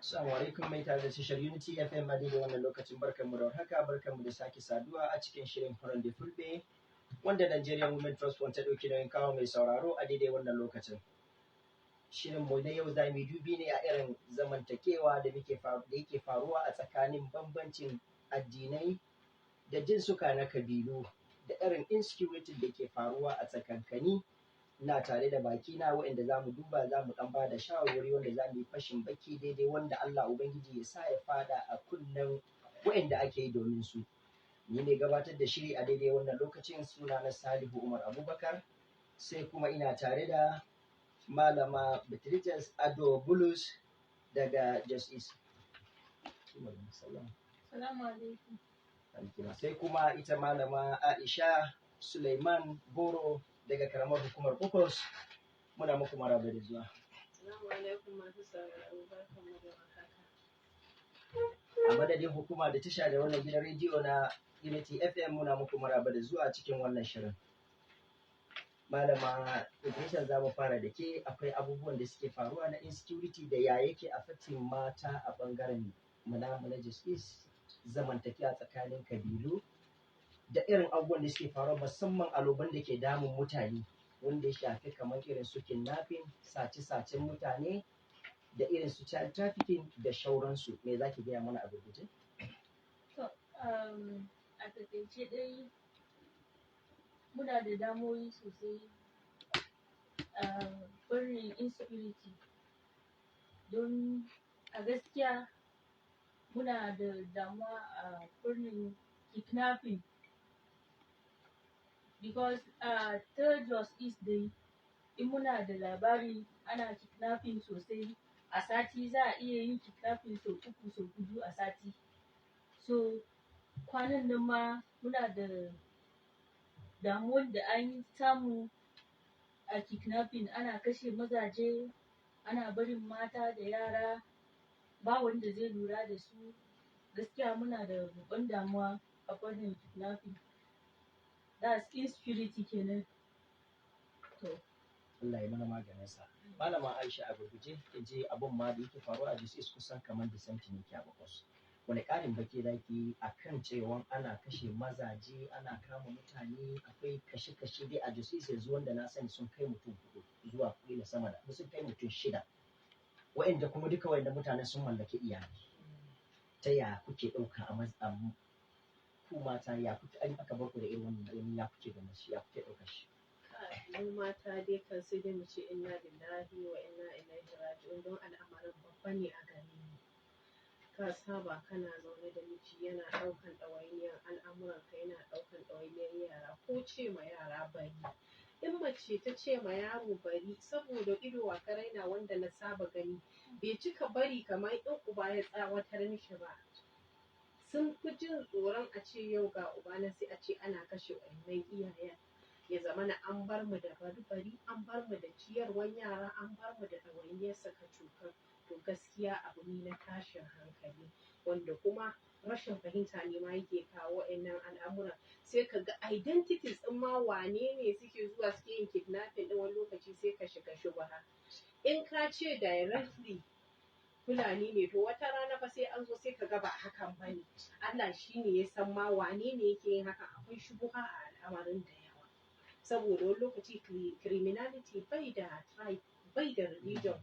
Assalamu alaikum mai tare da tashar Unity FM a daidai wannan lokacin barkanmu da warhaka barkanmu da sake saduwa a cikin shirin Furan da Fulbe wanda Nigerian Women Trust Fund ta ɗauki nauyin kawo mai sauraro a daidai wannan lokacin. Shirin mu na yau za mu dubi ne a irin zamantakewa da yake faruwa a tsakanin bambancin addinai da jinsuka na kabilu da irin insecurity da ke faruwa a tsakankani. Ina tare da bakina waɗanda za mu duba za mu ɗan ba da shawarwari wanda za mu yi fashin baki daidai wanda Allah Ubangiji ya sa ya fada a kunnen waɗanda ake yi domin su. Ni ne gabatar da shiri a daidai wannan lokacin suna na Salihu Umar Abubakar sai kuma ina tare da Malama Beatrice Ado Bulus daga Justice. Assalamu alaikum. Sai kuma ita Malama Aisha Suleiman Goro daga karamar hukumar Bokos. Muna muku maraba da zuwa. Assalamu alaikum masu sauraro barkanmu da warhaka. A madadin hukuma da tasha da wannan gidan rediyo na Unity FM muna muku maraba da zuwa cikin wannan shirin. Malama Idrisa za mu fara da ke akwai abubuwan da suke faruwa na insecurity da ya yake affecting mata a bangaren na justice zamantakewa tsakanin kabilu da irin abubuwan da suke faruwa musamman a loban da ke damun mutane wanda ya shafi kamar irin su kidnapping, sace-sacen mutane da irin su child trafficking da shauransu. Me za ki gaya mana a gurguje? To, a takaice dai muna da damuwoyi sosai a fannin insecurity don a gaskiya muna da damuwa a fannin kidnapping because ta Jos East dai in muna da labari ana kidnapping sosai a sati za a iya yin kidnapping sau 3 sau 4 a sati. So kwanan nan ma muna da damuwar da an samu a kidnapping ana kashe mazaje ana barin mata da yara ba wanda zai lura da su. Gaskiya muna da babban damuwa a fannin kidnapping. That's insecurity kenan. To. Allah ya mana maganinsa. Malama Aisha a gurguje kin je abun ma da yake faruwa a Justice kusan kamar da santi ne ke a Bokos. Wani ƙarin baki da ke a kan cewa ana kashe mazaje ana kama mutane akwai kashe-kashe dai a Justice yanzu wanda na sani sun kai mutum 4 zuwa kila sama da sun kai mutum 6 waɗanda kuma duka waɗanda mutane sun mallaki iyali. Ta ya kuke ɗauka a matsayin ku mata ya kuke an aka bar ku da irin wannan ya kuke ganin shi ya kuke ɗaukar shi? Mu mata dai kan sai dai mu ce inna lillahi wa inna ilaihi raji'un don al'amarin babba ne a gare mu. Ka saba kana zaune da miji yana ɗaukan ɗawainiyar al'amuranka yana ɗaukan ɗawainiyar yara ko ce ma yara bari. In mace ta ce ma yaro bari saboda ido wa ka raina wanda na saba gani bai cika bari kamar in uba ya tsawatar mishi ba. Sun fi jin tsoron a ce yau ga uba na sai a ce ana kashe wannan iyayen. Ya zama na an bar mu da bari an bar mu da ciyarwar yara an bar mu da ɗawainiyar saka cokar. To gaskiya abu ne na tashin hankali wanda kuma rashin fahimta ne ma yake kawo wa'annan al'amuran. Sai ka ga identities ɗin ma wane ne suke zuwa suke yin kidnapping ɗin wani lokaci sai ka shiga shubha. In ka ce directly Fulani ne to wata rana fa sai an zo sai ka ga ba hakan ba ne. Allah shi ne ya san ma wane ne yake yin hakan akwai shubha a al'amarin da yawa. Saboda wani lokaci criminality bai da tribe bai da religion.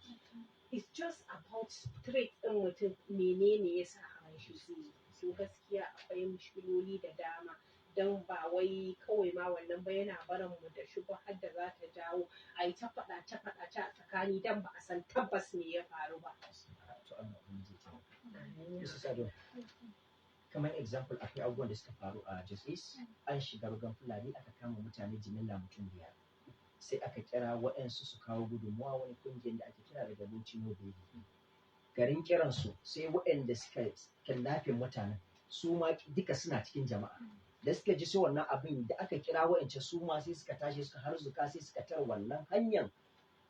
It's just about trait ɗin mutum menene ya sa a shi su yi. So gaskiya akwai mushkiloli da dama don ba wai kawai ma wannan ba yana barin mu da shubhar da za ta jawo a yi ta faɗace a tsakani don ba a san tabbas me ya faru ba. Kamar example akwai abubuwan da suka faru a Justice an shiga rugan Fulani aka kama mutane jimilla mutum 5 sai aka kira waɗansu su kawo gudunmuwa wani ƙungiyar da ake kira daga Bauchi Nobel. Garin kiransu sai waɗanda suka kidnapping mutanen su ma duka suna cikin jama'a da suka ji sai wannan abin da aka kira waɗancan su ma sai suka tashi suka harzuka sai suka tara wannan hanyar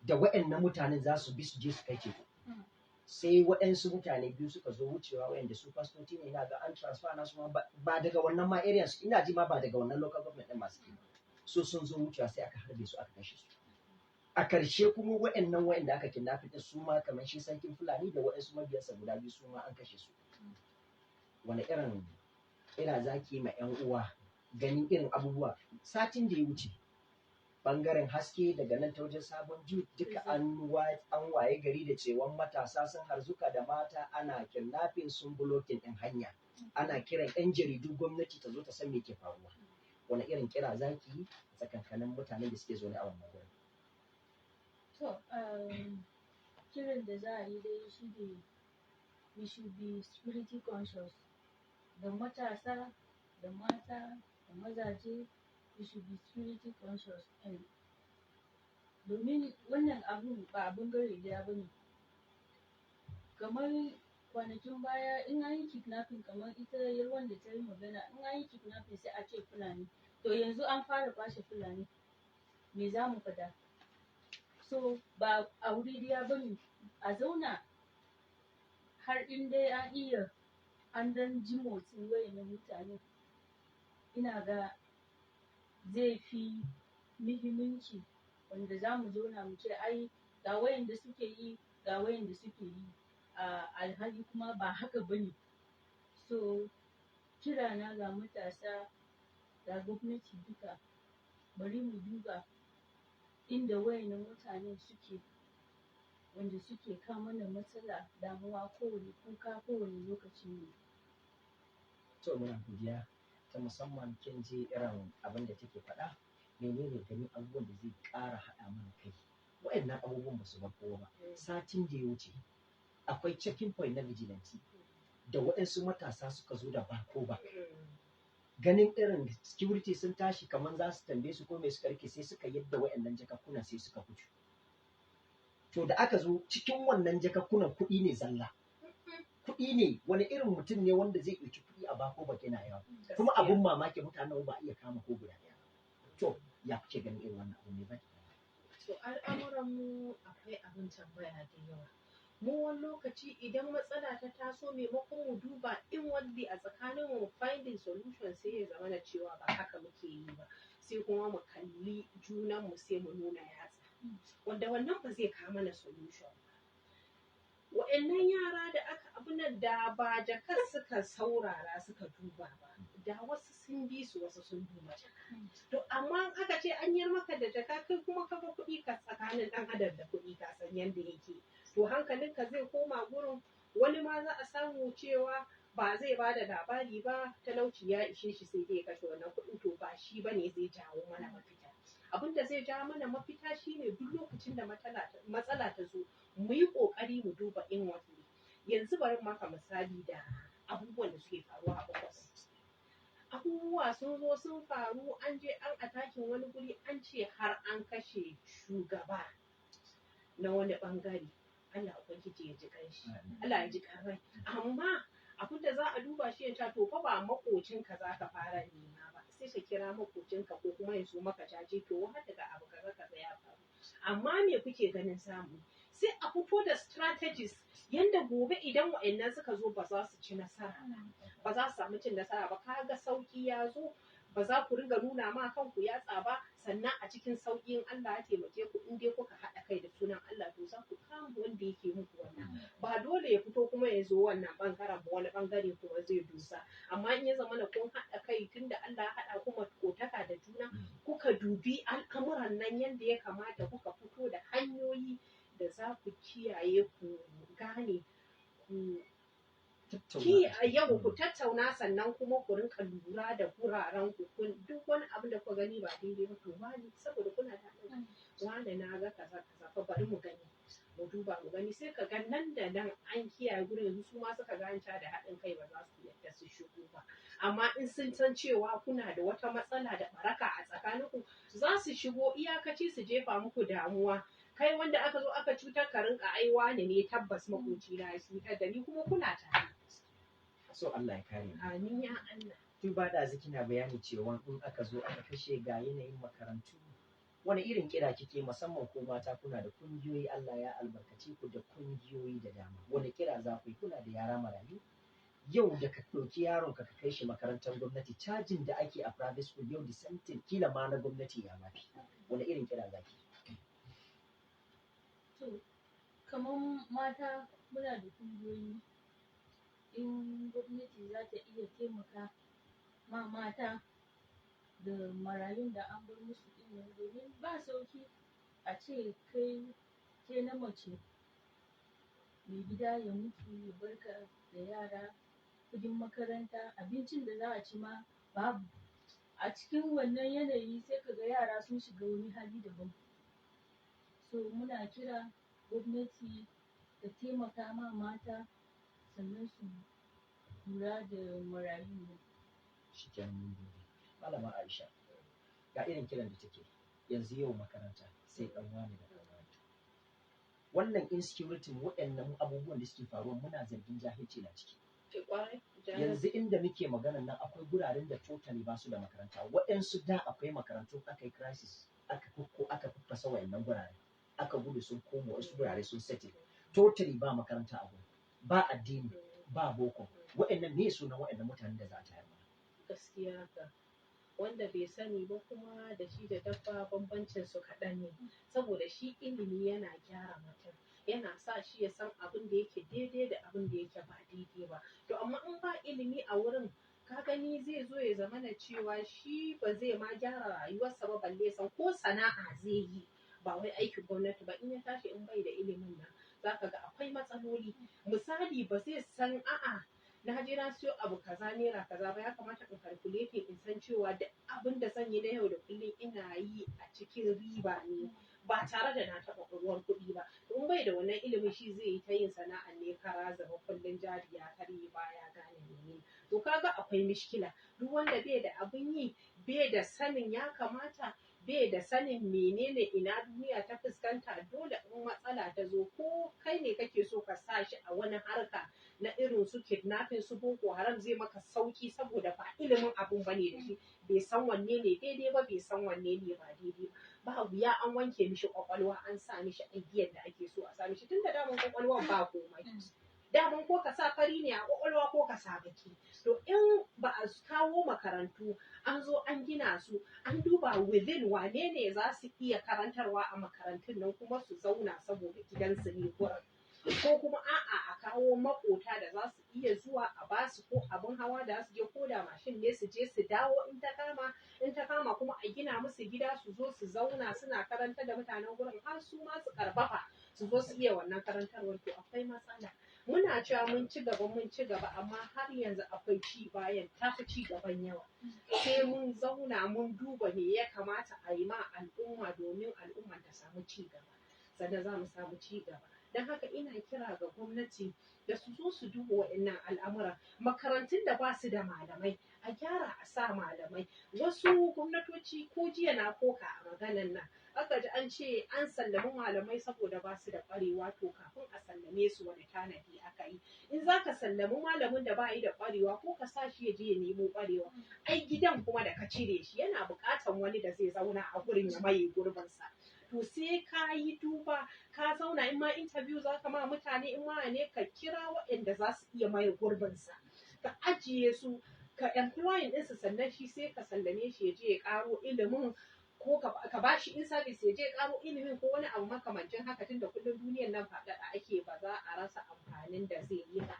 da waɗannan mutanen za su bi su je su kai ceto. Sai waɗansu mutane 2 suka zo wucewa waɗanda su fastoci ne ina ga an transfer nasu ma ba daga wannan ma area su ina ji ma ba daga wannan local government ɗin masu ke so sun zo wucewa sai aka harbe su aka kashe su. a ƙarshe kuma wa'anda aka kidnapping din su ma kamar shi sarkin Fulani da waɗansu mabiyansa guda biyu su ma an kashe su. Wani irin kira zaki ma 'yan uwa ganin irin abubuwa satin da ya wuce bangaren haske daga nan ta wajen sabon jude duka an waye gari da cewan matasa sun harzuka da mata ana kidnapping sun bulokin din hanya ana kiran 'yan jaridu gwamnati ta zo ta san me ke faruwa. Wani irin kira zaki yi tsakankanin mutanen da suke zaune a wannan gurin? To, kiran da za a yi dai shi ne we should be security conscious. Da matasa, da mata, da mazaje, we should be security conscious. Domin wannan abun ba abun gare ɗaya ba ne. Kamar kwanakin baya in an yi kidnapping kamar ita yarwan da ta yi magana in an yi kidnapping sai a ce Fulani. To yanzu an fara kwashe Fulani. Me za mu faɗa? So ba a wuri ɗaya ba ne a zauna har in dai an iya an dan ji motsin wayannan mutane ina ga zai fi muhimmanci wanda za mu zauna mu ce ai ga wayanda suke yi ga wayanda suke yi alhali kuma ba haka ba ne. So kirana ga matasa da gwamnati duka bari mu duba inda wayannan mutanen suke wanda suke kawo mana matsala damuwa kowane kuka kowane lokaci ne. To muna godiya ta musamman kin ji irin abin da take faɗa menene ganin abubuwan da zai ƙara haɗa mana kai waɗannan abubuwan ba su bar kowa ba. Satin da ya wuce akwai checking point na vigilante da waɗansu matasa suka zo da bako ba ganin irin security sun tashi kamar za su tambaye su ko mai suka rike sai suka yadda waɗannan jakakkunan sai suka fito. To da aka zo cikin wannan jakakkunan kuɗi ne zalla. Kuɗi ne wani irin mutum ne wanda zai ɗauki kuɗi a bako ba yana yawa kuma abun mamaki mutanen ba iya kama ko guda ɗaya. To ya kuke ganin irin wannan abu ne ba? To al'amuran mu akwai abin tambaya da yawa. Mu wani lokaci idan matsala ta taso maimakon mu duba inwardly a tsakanin mu finding solution sai ya zama na cewa ba haka muke yi ba sai kuma mu kalli junan mu sai mu nuna yatsa wanda wannan ba zai kawo mana solution ba. Wa'annan yara da aka abunan da ba jakar suka saurara suka duba ba da wasu sun bi su wasu sun duba jaka. To amma aka ce an yar maka da jaka kai kuma ka ga kuɗi ka tsakanin ɗan adam da kuɗi ka san yadda yake. To hankalinka zai koma gurin wani ma za a samu cewa ba zai ba da labari ba talauci ya ishe shi sai dai kashe wannan kuɗin to ba shi ba ne zai jawo mana mafita. Abin da zai jawo mana mafita shine duk lokacin da matsala ta zo mu yi ƙoƙari mu duba inwardly. Yanzu bari maka misali da abubuwan da suke faruwa a Bokos. Abubuwa sun zo sun faru an je an atakin wani guri an ce har an kashe shugaba na wani ɓangare. Allah ubangiji ya ji ƙanshi. Allah ya ji ƙarrai. Amma abin da za a duba shi ya to fa ba makocinka za ka fara nema ba sai ka kira makocinka ko kuma ya so maka jaje to har daga abu kaza ya faru. Amma me kuke ganin samu? Sai a fito da strategies yanda gobe idan wa'annan suka zo ba za su ci nasara ba za su samu cin nasara ba kaga sauki ya zo ba za ku ringa nuna ma kanku yatsa ba sannan a cikin sauƙin Allah ya taimake ku in dai kuka haɗa kai da sunan Allah to za ku kama wanda yake muku wannan ba dole ya fito kuma ya zo wannan bangaren ba wani bangare kuma zai dusa amma in ya zama na kun haɗa kai tunda Allah ya haɗa kuma kotaka da juna kuka dubi al'amuran nan yanda ya kamata kuka fito da hanyoyi da za ku kiyaye ku gane ku yau ku tattauna sannan kuma ku rinka lura da guraren ku duk wani abu da ku gani ba daidai ba to wani saboda kuna da wani na ga kaza fa bari mu gani mu duba mu gani sai ka ga nan da nan an kiyaye gurin yanzu su ma suka ganta da haɗin kai ba za su yadda su shigo ba amma in sun san cewa kuna da wata matsala da baraka a tsakaninku za su shigo iyakaci su jefa muku damuwa kai wanda aka zo aka cutar ka rinka aiwa ne tabbas makoci na ya cutar da ni kuma kuna tare. So Allah ya kare mu. Amin ya Allah. Tun ba da kina bayani cewa in aka zo aka kashe ga yanayin makarantu wani irin kira kike musamman ko mata kuna da kungiyoyi Allah ya albarkace ku da kungiyoyi da dama wani kira za ku yi kuna da yara marayu yau da ka ɗauki yaron ka kai shi makarantar gwamnati cajin da ake a private school yau da santin kila ma na gwamnati ya mafi wani irin kira za ki So, kamar mata muna da ƙungiyoyi, in gwamnati za ta iya taimaka ma mata da marayun da an bar musu ɗin nan, domin ba sauki a ce ke na mace mai gida ya mutu ya barka da yara, kuɗin makaranta, abincin da za a ci ma babu. A cikin wannan yanayi sai ka ga yara sun shiga wani hali daban. So muna kira gwamnati ta taimaka ma mata sannan su lura da marayun nan. Shikenan mun gode. Malama Aisha, ga irin kiran da take yanzu yau makaranta sai ɗan wani da ɗan wani. Wannan insecurity waɗannan abubuwan da suke faruwa muna zargin jahilci na ciki. Yanzu inda muke maganan nan akwai guraren da totally ba su da makaranta. Waɗansu da akwai makarantu aka yi crisis aka fasa wayannan gurare. Aka gudu sun koma wasu gurare sun settle. Totally ba makaranta a gurin. Ba addini, ba boko. Waɗannan ne sunan waɗannan mutanen da za a tayar mana. Gaskiya ka. Wanda bai sani ba kuma da shi da dabba bambancin su kaɗan ne. Saboda shi ilimi yana gyara mutum. Yana sa shi ya san abin da yake daidai da abin da yake ba daidai ba. To amma in ba ilimi a wurin, ka gani zai zo ya zama na cewa shi ba zai ma gyara rayuwarsa ba, balle san ko sana'a zai yi. Ba wai aikin gwamnati ba, in ya tashi in bai da ilimin nan za ka ga akwai matsaloli. Misali ba zai san a'a na je na siyo abu kaza naira kaza ba, ya kamata in calculate in san cewa duk abin da zan yi na yau da kullum ina yi a cikin riba ne, ba tare da na taɓa uwar kuɗi ba. In bai da wannan ilimin shi zai yi ta yin sana'a ne kara zama kullum jari ya karye baya gane menene. To kaga akwai mishkila. Duk wanda bai da abin yi, bai da sanin ya kamata, bai da sanin menene ina duniya ta fuskanta, dole in matsala ta zo ko kai ne kake so ka sa shi a wani harka na irin su kidnapping su boko haram zai maka sauki saboda ba ilimin abun bane da shi, bai san wanne ne daidai ba, bai san wanne ne ba daidai ba. Ba wuya an wanke mishi kwakwalwa an sa mishi igiyar da ake so a sa mishi, tunda daman kwakwalwan ba komai. Daman ko ka sa fari ne a kwakwalwa ko ka sa baki. To in ba a kawo makarantu an zo an gina su an duba within wane ne za su iya karantarwa a makarantun nan kuma su zauna saboda gidansu ne gurin. Ko kuma a'a a kawo makota da za su iya zuwa a basu ko abin hawa da su je ko da mashin ne su je su dawo in ta kama kuma a gina musu gida su zo su zauna suna karanta da mutanen gurin har su ma su karfafa su zo su iya wannan karantarwar. To akwai matsala. Muna cewa mun ci gaba amma har yanzu akwai ci bayan tafi ci gaban yawa. Sai mun zauna mun duba me ya kamata a yi ma al'umma domin al'umma ta samu ci gaba. Sannan za mu samu ci gaba. Don haka ina kira ga gwamnati da su zo su duba waɗannan al'amura. Makarantun da ba su da malamai a gyara a sa malamai. Wasu gwamnatoci ko jiya na koka a maganan nan aka ji an ce an sallami malamai saboda ba su da ƙwarewa. To kafin a sallame su wani tanadi aka yi. In za ka sallami malamin da ba yi da ƙwarewa ko ka sa shi ya je ya nemo ƙwarewa. Ai gidan kuma da ka cire shi yana buƙatan wani da zai zauna a gurin ya maye gurbinsa. To sai ka yi duba ka zauna in ma interview za ka ma mutane in ma ne ka kira waɗanda za su iya maye gurbinsa. Ka ajiye su ka employing ɗinsu sannan shi sai ka sallame shi ya je ya ƙaro ilimin ko ka ba shi in service ya je ya ƙaro ilimin ko wani abu makamancin haka, tunda kullum duniyar nan faɗaɗa ake ba za a rasa amfanin da zai yi ba.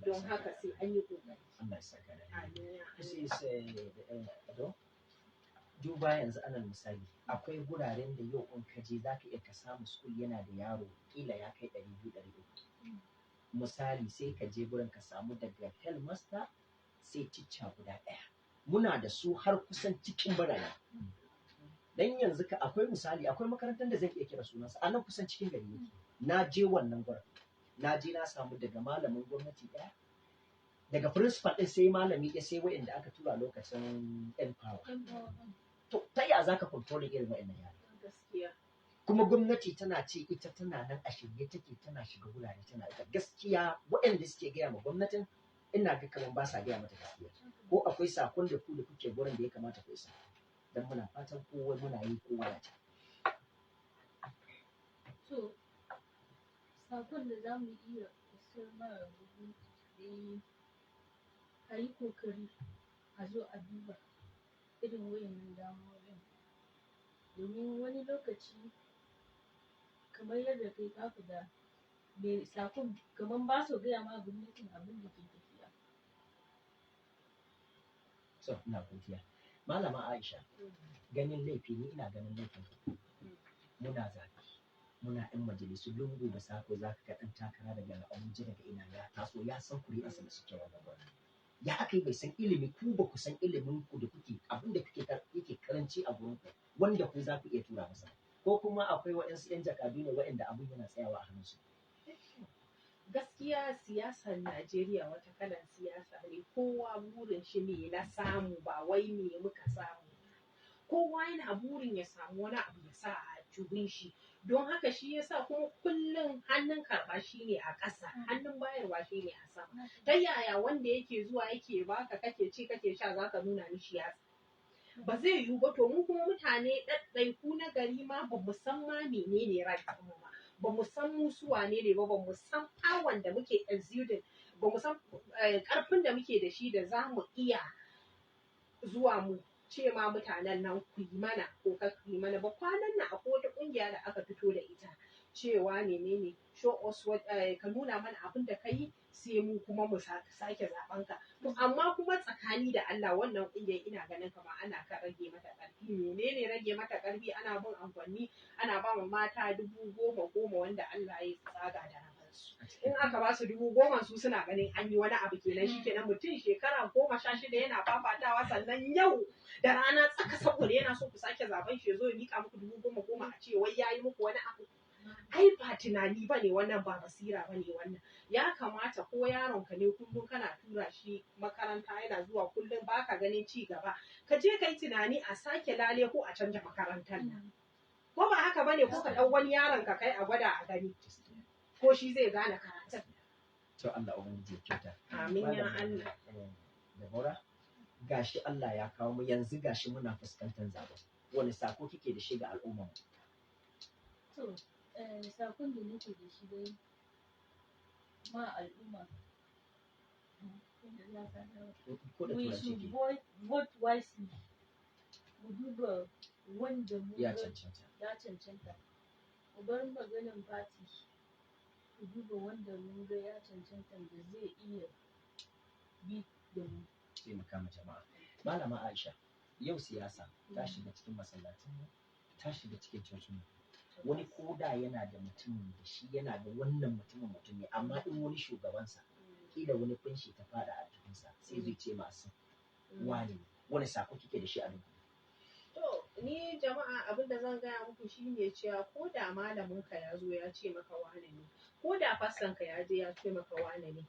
Don haka sai an yi ƙoƙari. Allah ya saka da duba yanzu alal misali akwai guraren da yau in ka je za ka iya ka samu school yana da yaro kila ya kai 200-300. Misali sai ka je gurin ka samu daga headmaster sai teacher guda ɗaya. Muna da su har kusan cikin birane. Dan yanzu ka akwai misali akwai makarantar da zan iya kira sunansa a nan kusan cikin gari yake. Na je wannan gurin. Na je na samu daga malamin gwamnati ɗaya, daga principal ɗin sai malami ɗaya sai wa'inda aka tura lokacin empower. To ta yaya za ka control irin wa'innan yara? Gaskiya. Kuma gwamnati tana ce ita tana nan a shirye take tana shiga wurare tana ita gaskiya waɗanda suke gaya ma gwamnatin ina ga kaman ba sa gaya mata gaskiya. Ko akwai sakon da ku da kuke gurin da ya kamata ku isa. Dan muna fatan kowa muna yi kowa ya ci. So sakon da za mu iya isar ma gwamnati dai a yi kokari a zo a duba irin wayannan damuwoyin. Domin wani lokaci kamar yadda kai ka faɗa me sakon kamar ba su gaya ma gwamnatin abin da ke tafiya. So ina godiya. Malama Aisha, ganin laifi ni ina ganin laifin muna zaɓe muna ɗan majalisu lungu da sako za ka ga ɗan takara daga Abuja daga ina ya taso ya san kuri'arsa da suke wannan gwamnati. Ya aka yi bai san ilimi ku ba ku san ilimin ku da kuke abin da yake karanci a gurin ku wanda ku za ku iya tura masa ko kuma akwai waɗansu 'yan jakadu ne waɗanda abin yana tsayawa a hannunsu. Gaskiya siyasar Najeriya wata kalan siyasa ne, kowa burin shi me na samu ba wai me muka samu. Kowa yana burin ya samu wani abu ya sa a jubin shi, don haka shi yasa kuma kullum hannun karɓa shi ne a ƙasa, hannun bayarwa shi ne a sama. Ta yaya wanda yake zuwa yake baka kake ci kake sha za ka nuna mishi yatsa? Ba zai yiwu ba. To mu kuma mutane ɗaiɗaiku na gari ma ba mu san ma menene right mu ma. Ba mu san mu su wane ne ba mu san power da muke exuding, ba mu san ƙarfin da muke da shi da za mu iya zuwa mu ce ma mutanen nan ku yi mana ko ka yi mana ba. Kwanan nan akwai wata ƙungiya da aka fito da ita cewa menene show us what ka nuna mana abin da ka yi sai mu kuma mu sake zaben ka. To amma kuma tsakani da Allah wannan ƙungiyar ina ganin kamar ana ka rage mata ƙarfi. Menene rage mata ƙarfi? Ana bin amfani ana ba mu mata 10,000 wanda Allah ya tsaga da rabansu. In aka ba su 10,000 su suna ganin an yi wani abu kenan shi kenan mutum shekara 16 yana fafatawa sannan yau da rana tsaka saboda yana so ku sake zaben shi ya zo ya mika muku 10,000 a ce wai yayi muku wani abu. Ai ba tunani bane wannan, ba basira bane wannan. Ya kamata ko yaron ka ne kullum kana tura shi makaranta yana zuwa kullum baka ganin ci gaba, ka je kai tunani a sake lale ko a canja makarantar nan. Ko ba haka bane, ko ka ɗau wani yaron ka kai a gwada a gani ko shi zai gane karatun. To Allah ubangiji ya kyauta. Amin ya Allah. Deborah, gashi Allah ya kawo mu yanzu gashi muna fuskantar zaɓe. Wani sako kike da shi ga al'umma? To, sakon da nake da shi dai ma al'umma. Ko da We turanci should ke vote wisely. Mu duba wanda mu ya ga cancanta. ya cancanta. Mu bar maganin fati. Mu duba wanda mun ga ya cancanta da zai iya bi da mu. Taimaka ma jama'a. Malama Aisha, yau siyasa ta shiga cikin masallacin ta shiga cikin cocin. Wani koda yana da mutumin da shi yana da wannan mutum ne amma in wani shugabansa kila wani kunshi ta fada a cikinsa sai zai ce masu wani sako kike da shi a duk. To ni jama'a abin da zan gaya muku shine cewa ko da malamin ka ya zo ya ce maka wane ne, ko da fassan ka ya je ya ce maka wane ne,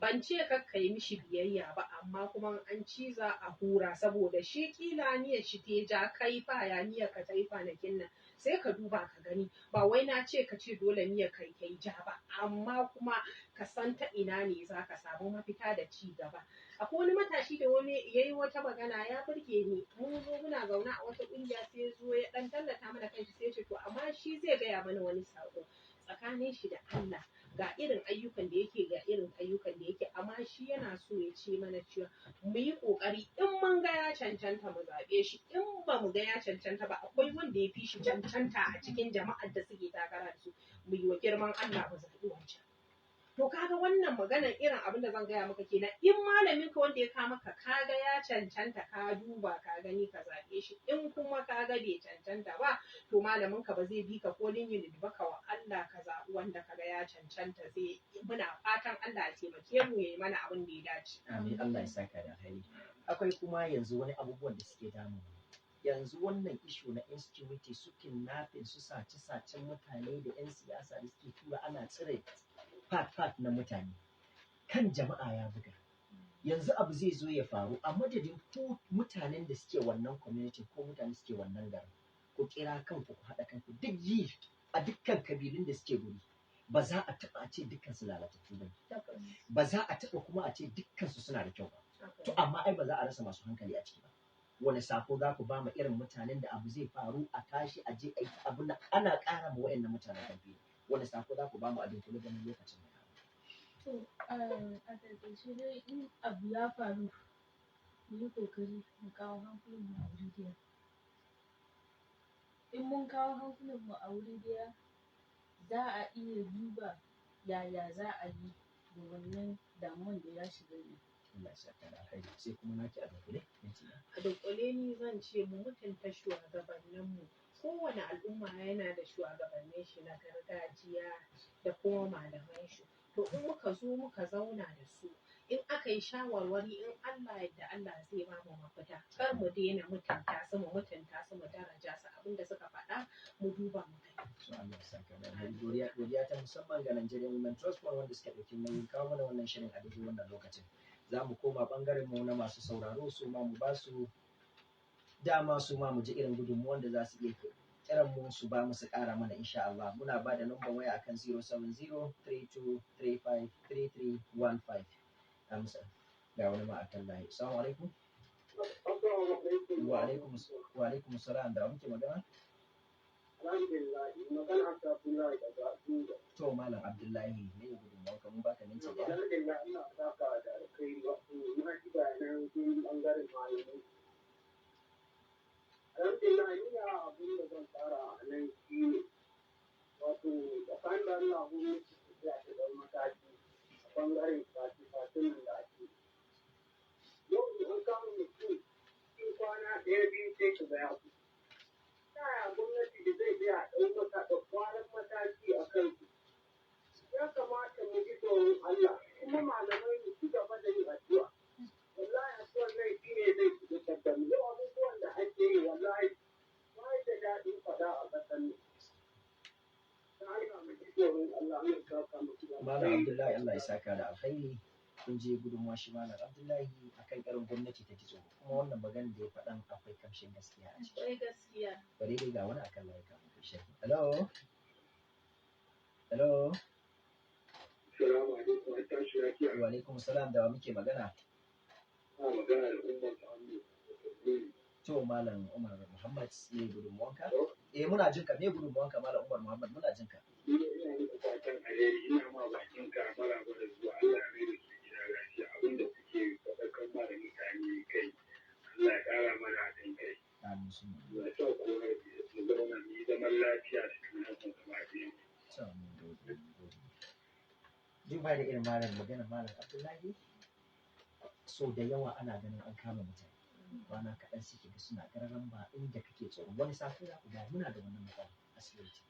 ban ce ka yi mishi biyayya ba amma kuma an ciza a hura saboda shi kila niyyar shi ta ja kai fa ya niyyar ka ta yi kwanakin nan sai ka duba ka gani. Ba wai na ce ka ce dole niyyar kai ta yi ja ba amma kuma ka san ta ina ne za ka samu mafita da ci gaba. Akwai wani matashi da wani ya yi wata magana ya burge ni. Mun zo muna zaune a wata ƙungiya sai ya zo ya ɗan tallata mana kanshi sai ya ce to amma shi zai gaya mana wani sako tsakanin shi da Allah ga irin ayyukan da yake ga irin ayyukan da yake amma shi yana so ya ce mana cewa mu yi ƙoƙari in mun ga ya cancanta mu zaɓe shi in ba mu ga ya cancanta ba akwai wanda ya fi shi cancanta a cikin jama'ar da suke takara da su mu yi wa girman Allah mu zaɓi wancan. To kaga wannan maganar irin abin da zan gaya maka kenan in malamin ka wanda ya kama ka kaga ya cancanta ka duba ka gani ka zaɓe shi in kuma kaga bai cancanta ba to malamin ka ba zai bi ka ko yin ba ka wa Allah ka zaɓi wanda kaga ya cancanta zai muna fatan Allah ya taimake mu yayi mana abin da ya dace. Amin, Allah ya saka da alheri. Akwai kuma yanzu wani abubuwan da suke damu. Yanzu wannan ishu na insecurity su kidnapping su sace-sacen mutane da 'yan siyasa da suke tura ana cire part na mutane kan jama'a ya buga. Yanzu abu zai zo ya faru a madadin ko mutanen da suke wannan community ko mutane suke wannan garin ku kira kanku ku haɗa kanku duk yi a dukkan kabilun da suke guri ba za a taɓa a ce dukkan su lalatattu ba, ba za a taɓa kuma a ce dukkan su suna da kyau ba. To amma ai ba za a rasa masu hankali a ciki ba. Wani sako za ku ba ma irin mutanen da abu zai faru a tashi a je a yi abu na ana ƙara ma waɗannan mutanen ƙarfi. Wani sako za ku ba mu a dunkule ganin lokacin da To, a taƙaice dai in abu ya faru mu yi ƙoƙari mu kawo hankulin mu a wuri ɗaya. In mun kawo hankulin mu a wuri ɗaya za a iya duba yaya za a yi da wannan damuwan da ya shiga ne. Allah ya saka da alheri. Sai kuma naki a dunkule. A dunkule ni zan ce mu mutunta shugabanninmu. Kowane al'umma yana da shugabannin shi na gargajiya da kuma malaman shi. To in muka zo muka zauna da su, in aka yi shawarwari in Allah yadda Allah zai ba mu mafita. Kar mu daina mutunta su, mu daraja su, abinda suka faɗa mu duba mu kai. So Allah ya saka da alheri. Godiya ta musamman ga Nigerian Women Trust Fund wanda suka ɗauki nauyin kawo mana wannan shirin a daidai wannan lokacin. Za mu koma ɓangaren mu na masu sauraro su ma mu ba su dama su ma mu ji irin gudunmuwan da za su iya kiran mu su ba mu su ƙara mana insha Allah. Muna ba da lambar waya akan 070-3235-3315. Amsa. Ga wani ma akan layi. Assalamu alaikum. Wa alaikum salam da muke magana. Alhamdulillah, magana ta Abdullahi daga Abuja. To Malam Abdullahi ne gudunmuwan ka mun baka minti ɗaya. Alhamdulillah, ina saka da alkhairi wato na ji bayanan sun ɓangaren malamai. Alhamdulillah, ina abin da zan fara a nan shi ne wato tsakanin da Allah gwamnati ta tsaya ta ɗau mataki a ɓangaren fatin da ake. Yau an kama mutum cikin kwana ɗaya biyu sai ka ga ya fito. Yaya gwamnati da zai iya ɗaukaka da kwanan mataki a kansu? Ya kamata mu ji tsoron Allah kuma malamai mu ci gaba da yin addu'a. Wallahi addu'ar nan shi ne zai fitar da mu. Yau abubuwan da ake yi wallahi ba da daɗin faɗa a ƙasar nan. Ta hanyar mu ji tsoron Allah mu saka mu ci gaba. Malam Abdullahi Allah ya saka da alkhairi. Kun je gudunmuwa shi Malam Abdullahi akan irin gwamnati ta kitso kuma wannan magana da ya faɗan akwai kamshin gaskiya a ciki. Akwai gaskiya. Bari dai ga wani akan layi kafin kai shi. Hello. Hello. Assalamu alaikum, an tashi lafiya. Wa alaikum salam da wa muke magana. Ina magana da Umar Muhammad. To Malam Umar Muhammad ne gudunmuwanka? Muna jin ka. Me gudunmuwanka Malam Umar Muhammad muna jin ka. Ina muku fatan alheri, ina ma bakin ka maraba da zuwa Allah ya mai da su gida lafiya abinda kuke faɗakar ma da mutane kai. Allah ya ƙara mana haɗin kai. Amin su. Ya sa kowa mu zauna mu yi zaman lafiya da juna mu zama ɗaya. Duba da irin malam magana Malam Abdullahi so da yawa ana ganin an kama mutane. Kwana kaɗan suke da suna ƙararran ba inda kake tsoro wani safe za ku ga muna da wannan matsala asibiti.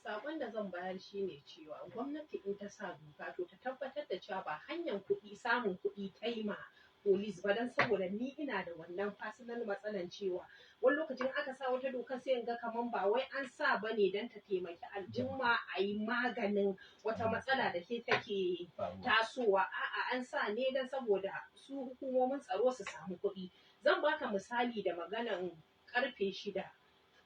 Sakon da zan bayar shi ne cewa gwamnati in ta sa doka to ta tabbatar da cewa ba hanyar kuɗi samun kuɗi ta yi ma polis ba don saboda ni ina da wannan personal matsalan cewa wani lokacin aka sa wata doka sai in ga kaman ba wai an sa ba ne don ta taimaki al'umma a yi maganin wata matsala da ke take tasowa a'a an sa ne don saboda su hukumomin tsaro su samu kuɗi. Zan baka misali da maganan karfe 6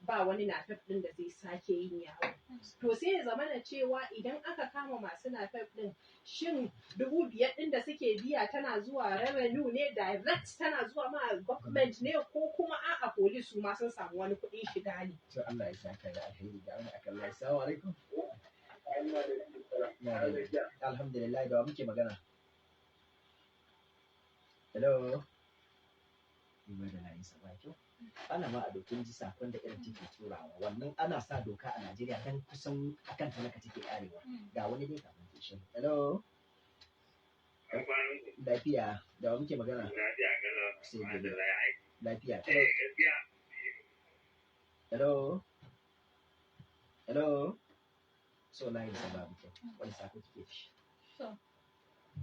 ba wani nafef ɗin da zai sake yin yawo. To sai ya zama da cewa idan aka kama masu nafef ɗin shin 5,000 ɗin da suke biya tana zuwa revenue ne direct tana zuwa ma government ne ko kuma a'a police su ma sun samu wani kuɗin shiga ne. To Allah ya saka da alheri da wani akan lai. Assalamu alaikum. Alhamdulillah da wa muke magana. Hello. Duba da layin sa ba kyau. Ana ma a dokin ji sakon da irin take turawa wannan ana sa doka a Najeriya dan kusan akan talaka take karewa ga wani dai kafin ke shi. Hello. Lafiya da wa muke magana. Sai gobe. Lafiya. Hello. Hello. So layin sa babu kyau. Wani sako kike shi. So,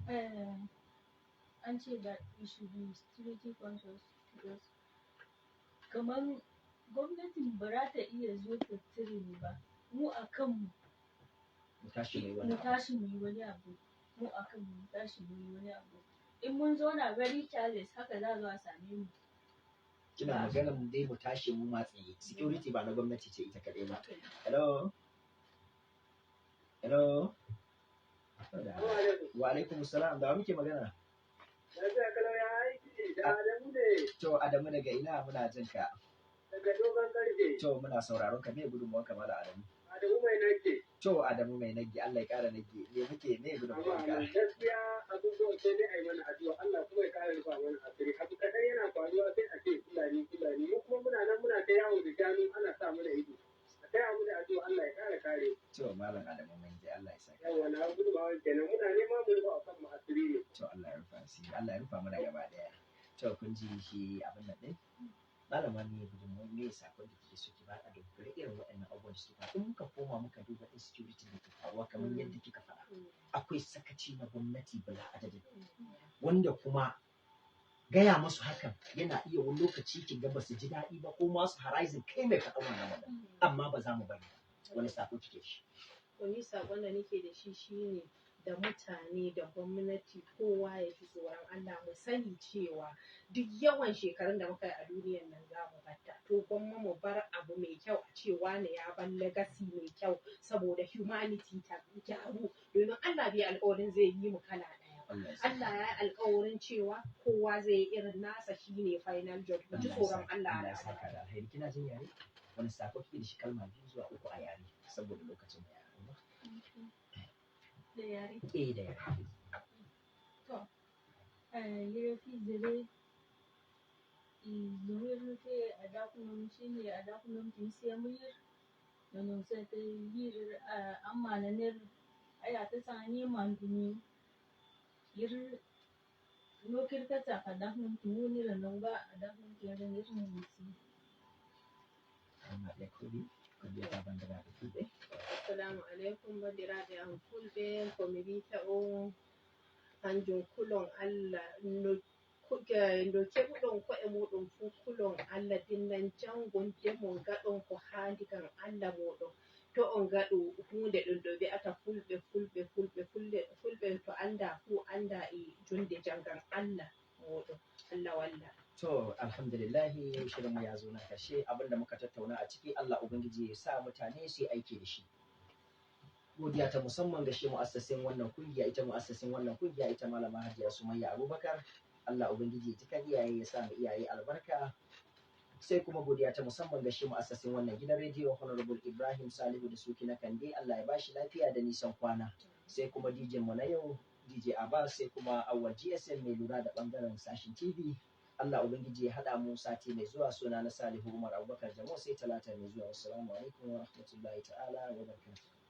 an ce that we should be security conscious because kamar gwamnatin ba za ta iya zo ta cire mu ba mu a kanmu Mu tashi mai mu tashi mu yi wani abu mu a kanmu mu tashi mu yi wani abu in mun zauna very careless haka za zo a same mu. Kina magana mu dai mu tashi mu matsayi security ba na gwamnati ce ita kaɗai ba. Hello. Hello. Wa alaikum salam da wa muke magana. To Adamu daga ina muna jin ka. Daga dogon karfe. To muna sauraron ka me gudunmuwar ka mala Adamu. Adamu mai nake. To Adamu mai nage Allah ya kara nage me muke me gudunmuwar ka. Gaskiya abubuwan sai dai a yi mana addu'a Allah kuma ya kare rufa mana asiri. Abu kaɗan yana faruwa sai a ce fulani mu kuma muna nan muna ta yawo da shanu ana sa mana ido. A taya mu da addu'a Allah ya kare. To malam Adamu asiri. Allah ya rufa mana gaba daya. To kun ji shi abin nan din. Malama ne gudunmuwa me sakon da kike so ki ba a dunkule irin waɗannan abubuwan da suke faruwa. In muka koma muka duba insecurity da ke faruwa kamar yadda kika faɗa. Akwai sakaci na gwamnati bila adadin. Wanda kuma gaya masu hakan yana iya wani lokaci ki ga basu ji daɗi ba ko masu horizon kai mai faɗa wannan magana. Amma ba za mu bari ba. Wani sako kike shi? Wani sakon da nake da shi shine da mutane da gwamnati kowa ya ji tsoron Allah mu sani cewa duk yawan shekarun da muka yi a duniyar nan za mu batta to gwamma mu bar abu mai kyau a cewa ne ya bar legacy mai kyau saboda humanity ta gyaru domin Allah bai alƙawarin zai yi mu kala ɗaya. Allah ya yi alƙawarin cewa kowa zai yi irin nasa shine final judge mu ji tsoron Allah. Allah ya saka da alheri. Kina jin yare? Wani sako kike da shi kalma 2 zuwa 3 a yare saboda lokacin da yare ba. Da yare. Da yare. To, yare fi zire zuwir ke a dakunan shi ne a dakunan tinsiya muyir da nusa ta yir amma na ner aya ta sani manduni yir lokir ta ta ka dakunan tuni da nan ba a dakunan tiyarin yir ne musi. Amma da kudi ta bandara da kudi. Assalamu alaikum badira da yan fulbe komiri ta o hanjun kulon Allah no kuke doke budon ko e mudum fu kulon Allah dinnan jangon demon gadon ko handikan Allah modon to on gado hunde ɗum ɗo wi'ata fulɓe to anda fu anda e junde jangan Allah modon Allah walla. To alhamdulillah shirin mu ya zo na karshe abinda muka tattauna a ciki Allah ubangiji ya sa mutane su yi aiki da shi. Godiya ta musamman ga shi mu'assasin wannan kungiya ita malama Hajiya Sumayya Abubakar. Allah ubangiji ya kan iyaye ya sa mu iyaye albarka. Sai kuma godiya ta musamman ga shi mu'assasin wannan gidan rediyo Honorable Ibrahim Salihu da Suki na Kande. Allah ya bashi lafiya da nisan kwana. Sai kuma DJ mu na yau DJ Abbas sai kuma Awwal GSM mai lura da bangaren sashin TV. Allah ubangiji ya haɗa mu sati mai zuwa. Suna na Salihu Umar Abubakar Jamo sai talata mai zuwa. Wassalamu alaikum wa rahmatullahi ta'ala wa barakatuh.